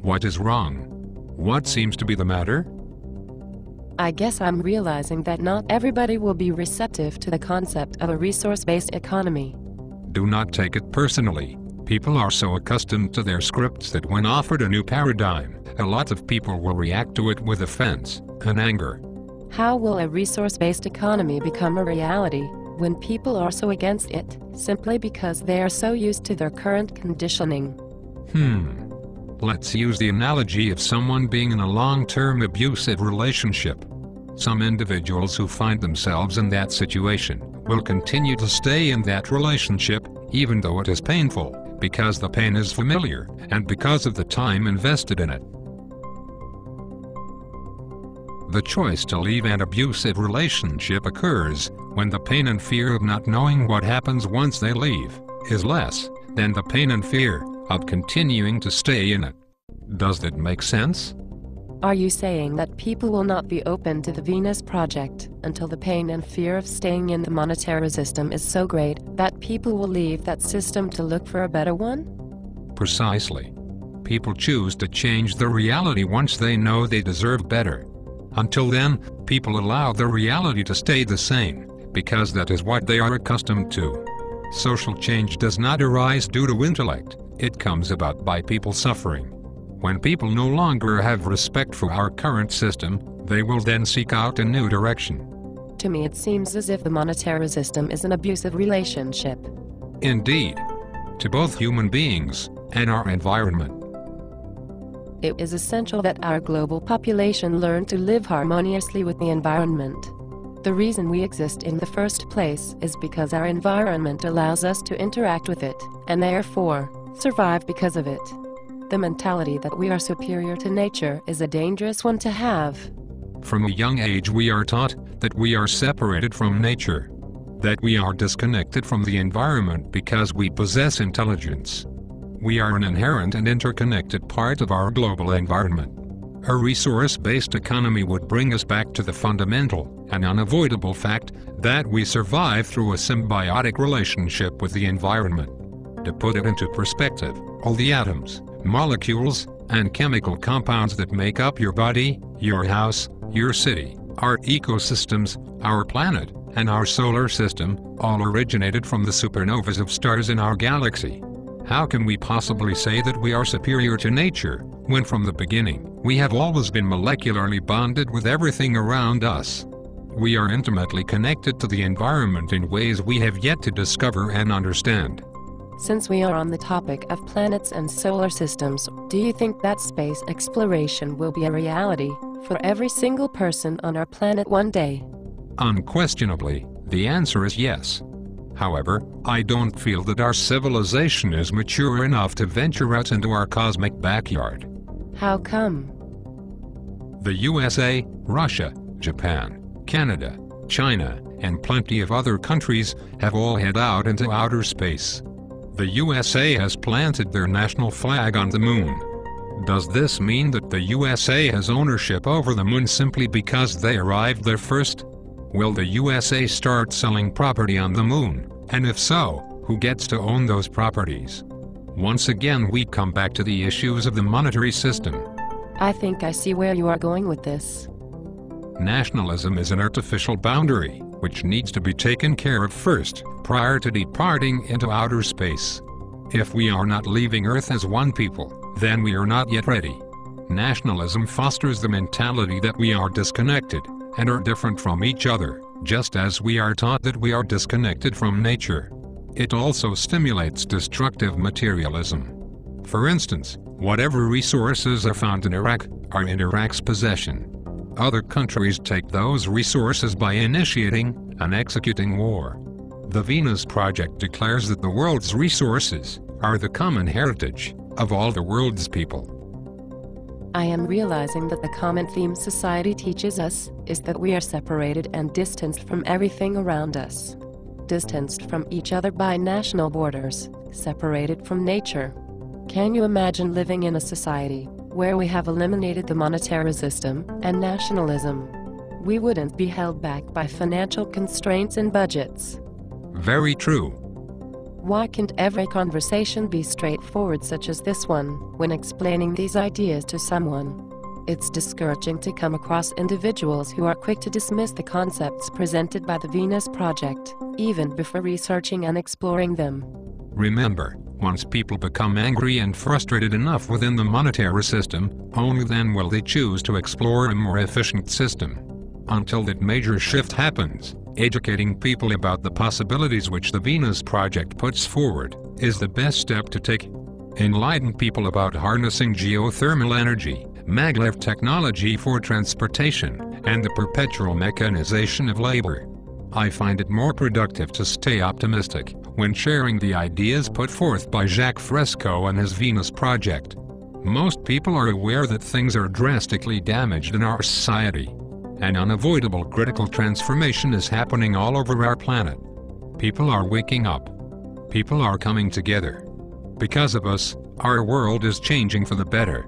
What is wrong? What seems to be the matter? I guess I'm realizing that not everybody will be receptive to the concept of a resource-based economy. Do not take it personally. People are so accustomed to their scripts that when offered a new paradigm, a lot of people will react to it with offense and anger. How will a resource-based economy become a reality when people are so against it, simply because they are so used to their current conditioning? Let's use the analogy of someone being in a long-term abusive relationship. Some individuals who find themselves in that situation will continue to stay in that relationship, even though it is painful, because the pain is familiar, and because of the time invested in it. The choice to leave an abusive relationship occurs when the pain and fear of not knowing what happens once they leave is less than the pain and fear of continuing to stay in it. Does that make sense? Are you saying that people will not be open to the Venus Project until the pain and fear of staying in the monetary system is so great that people will leave that system to look for a better one? Precisely. People choose to change the reality once they know they deserve better. Until then, people allow the reality to stay the same, because that is what they are accustomed to. Social change does not arise due to intellect, it comes about by people suffering. When people no longer have respect for our current system, they will then seek out a new direction. To me, it seems as if the monetary system is an abusive relationship. Indeed. To both human beings and our environment. It is essential that our global population learn to live harmoniously with the environment. The reason we exist in the first place is because our environment allows us to interact with it, and therefore, survive because of it. The mentality that we are superior to nature is a dangerous one to have. From a young age we are taught that we are separated from nature, that we are disconnected from the environment because we possess intelligence. We are an inherent and interconnected part of our global environment. A resource-based economy would bring us back to the fundamental and unavoidable fact that we survive through a symbiotic relationship with the environment. To put it into perspective, all the atoms, molecules, and chemical compounds that make up your body, your house, your city, our ecosystems, our planet, and our solar system, all originated from the supernovas of stars in our galaxy. How can we possibly say that we are superior to nature, when from the beginning, we have always been molecularly bonded with everything around us? We are intimately connected to the environment in ways we have yet to discover and understand. Since we are on the topic of planets and solar systems, do you think that space exploration will be a reality for every single person on our planet one day? Unquestionably, the answer is yes. However, I don't feel that our civilization is mature enough to venture out into our cosmic backyard. How come? The USA, Russia, Japan, Canada, China, and plenty of other countries have all head out into outer space. The USA has planted their national flag on the moon. Does this mean that the USA has ownership over the moon simply because they arrived there first? Will the USA start selling property on the moon? And if so, who gets to own those properties? Once again we come back to the issues of the monetary system. I think I see where you are going with this. Nationalism is an artificial boundary, which needs to be taken care of first, prior to departing into outer space. If we are not leaving Earth as one people, then we are not yet ready. Nationalism fosters the mentality that we are disconnected and are different from each other, just as we are taught that we are disconnected from nature. It also stimulates destructive materialism. For instance, whatever resources are found in Iraq are in Iraq's possession. Other countries take those resources by initiating and executing war. The Venus Project declares that the world's resources are the common heritage of all the world's people. I am realizing that the common theme society teaches us is that we are separated and distanced from everything around us. Distanced from each other by national borders, separated from nature. Can you imagine living in a society where we have eliminated the monetary system and nationalism? We wouldn't be held back by financial constraints and budgets. Very true. Why can't every conversation be straightforward such as this one, when explaining these ideas to someone? It's discouraging to come across individuals who are quick to dismiss the concepts presented by the Venus Project, even before researching and exploring them. Remember, once people become angry and frustrated enough within the monetary system, only then will they choose to explore a more efficient system. Until that major shift happens, educating people about the possibilities which the Venus Project puts forward is the best step to take. Enlighten people about harnessing geothermal energy, maglev technology for transportation, and the perpetual mechanization of labor. I find it more productive to stay optimistic when sharing the ideas put forth by Jacques Fresco and his Venus Project. Most people are aware that things are drastically damaged in our society. An unavoidable critical transformation is happening all over our planet. People are waking up. People are coming together. Because of us, our world is changing for the better.